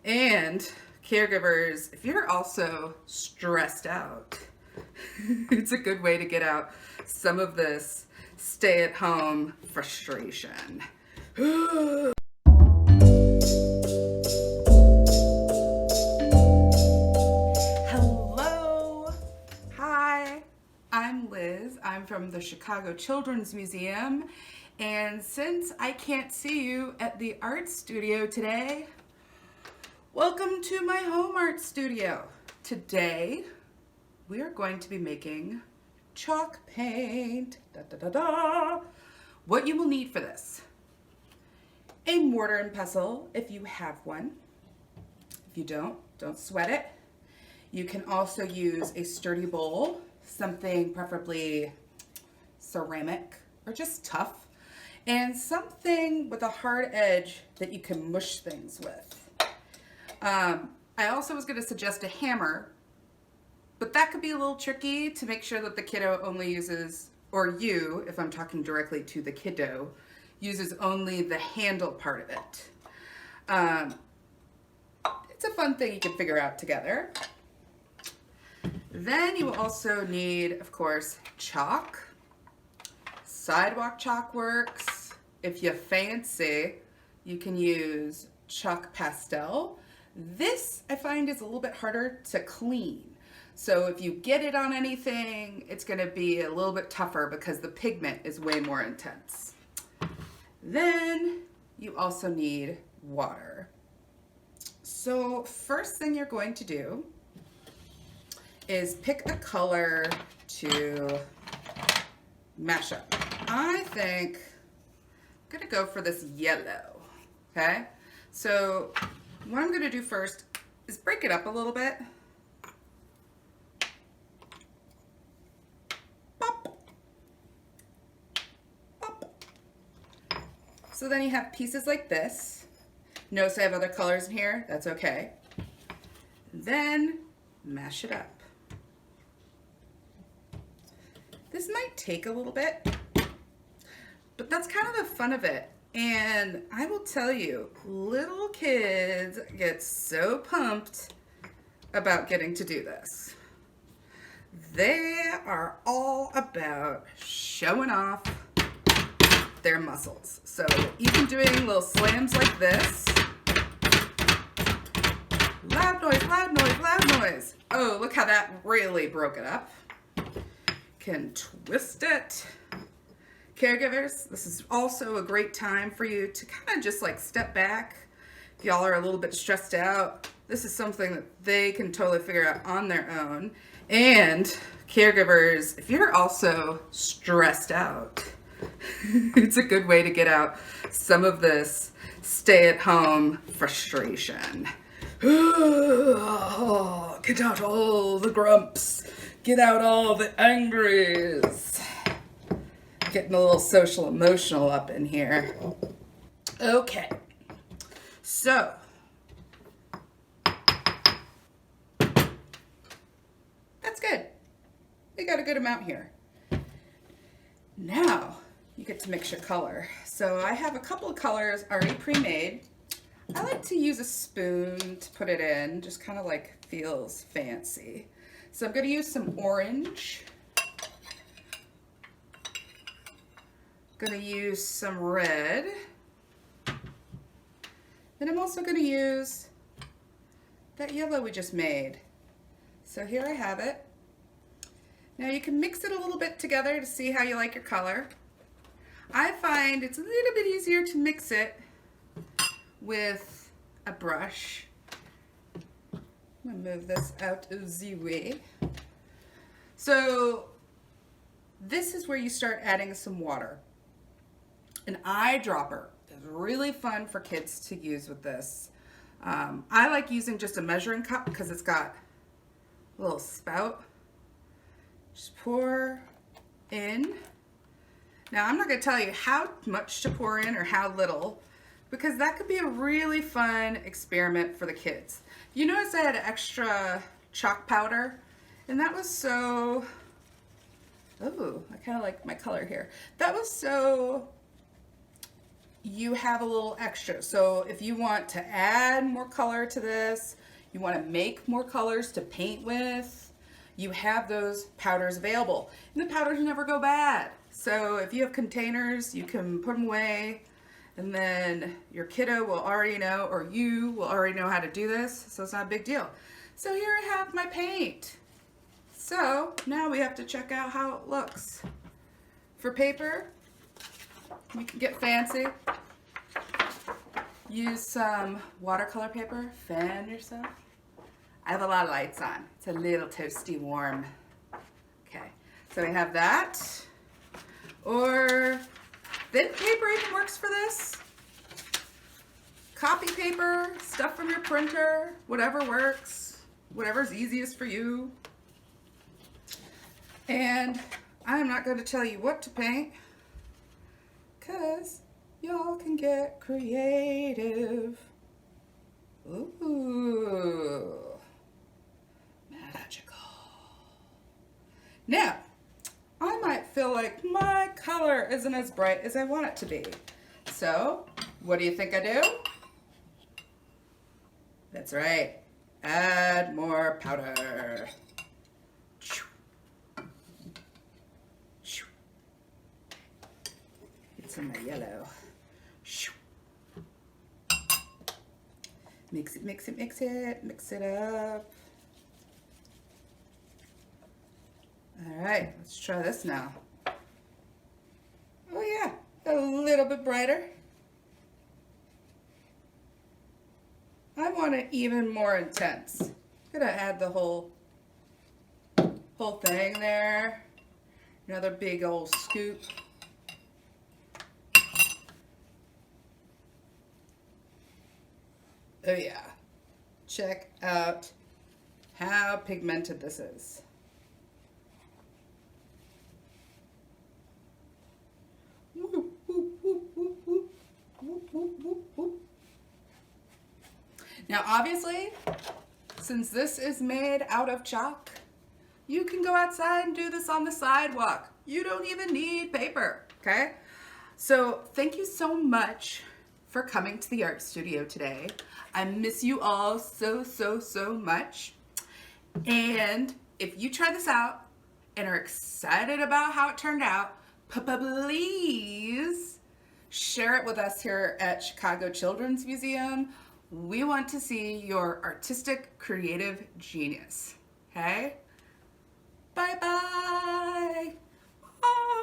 And caregivers, if you're also stressed out, it's a good way to get out some of this stay-at-home frustration. Hello. Hi. I'm Liz. I'm from the Chicago Children's Museum. And since I can't see you at the art studio today, welcome to my home art studio. Today, we are going to be making chalk paint. Da, da, da, da. What you will need for this: a mortar and pestle if you have one. If you don't sweat it. You can also use a sturdy bowl, something preferably ceramic or just tough, and something with a hard edge that you can mush things with. I also was going to suggest a hammer, but that could be a little tricky to make sure that the kiddo only uses, or you, if I'm talking directly to the kiddo, uses only the handle part of it. It's a fun thing you can figure out together. Then you will also need, of course, chalk. Sidewalk chalk works. If you fancy, you can use chalk pastel. This, I find, is a little bit harder to clean. So if you get it on anything, it's going to be a little bit tougher because the pigment is way more intense. Then you also need water. So first thing you're going to do is pick a color to mash up. I think I'm gonna go for this yellow, okay? So what I'm gonna do first is break it up a little bit. Pop. Pop. So then you have pieces like this. Notice I have other colors in here, that's okay. Then mash it up. This might take a little bit, but that's kind of the fun of it. And I will tell you, little kids get so pumped about getting to do this. They are all about showing off their muscles. So even doing little slams like this. Loud noise, loud noise, loud noise. Oh, look how that really broke it up. Can twist it. Caregivers, this is also a great time for you to kind of just like step back. If y'all are a little bit stressed out, this is something that they can totally figure out on their own. And caregivers, if you're also stressed out, it's a good way to get out some of this stay-at-home frustration. Get out all the grumps. Get out all the angries. Getting a little social emotional up in here. Okay. So, that's good. We got a good amount here. Now, you get to mix your color. So I have a couple of colors already pre-made. I like to use a spoon to put it in, just kind of like feels fancy. So I'm going to use some orange. Going to use some red. Then I'm also going to use that yellow we just made. So here I have it. Now you can mix it a little bit together to see how you like your color. I find it's a little bit easier to mix it with a brush. I'm gonna move this out of the way. So this is where you start adding some water. An eyedropper is really fun for kids to use with this. I like using just a measuring cup because it's got a little spout. Just pour in. Now I'm not gonna tell you how much to pour in or how little, because that could be a really fun experiment for the kids. You notice I had extra chalk powder, and that was so, oh, I kind of like my color here. That was so you have a little extra. So if you want to add more color to this, you want to make more colors to paint with, you have those powders available. And the powders never go bad. So if you have containers, you can put them away, and then your kiddo will already know, or you will already know how to do this, so it's not a big deal. So here I have my paint. So now we have to check out how it looks. For paper, you can get fancy. Use some watercolor paper, fan yourself. I have a lot of lights on. It's a little toasty warm. Okay, so we have that. Or thin paper even works for this. Copy paper, stuff from your printer, whatever works, whatever's easiest for you. And I'm not going to tell you what to paint, because y'all can get creative. Ooh, magical. Now, I might feel like my color isn't as bright as I want it to be. So, what do you think I do? That's right, add more powder. Get some of my yellow. Mix it, mix it, mix it, mix it up. All right, let's try this now. Oh yeah, a little bit brighter. I want it even more intense. I'm gonna add the whole thing there. Another big old scoop. Oh yeah, check out how pigmented this is. Whoop, whoop, whoop, whoop, whoop, whoop, whoop, whoop, whoop. Now obviously, since this is made out of chalk, you can go outside and do this on the sidewalk. You don't even need paper, okay? So thank you so much for coming to the art studio today. I miss you all so, so, so much. And if you try this out and are excited about how it turned out, please share it with us here at Chicago Children's Museum. We want to see your artistic, creative genius, okay? Bye-bye. Bye.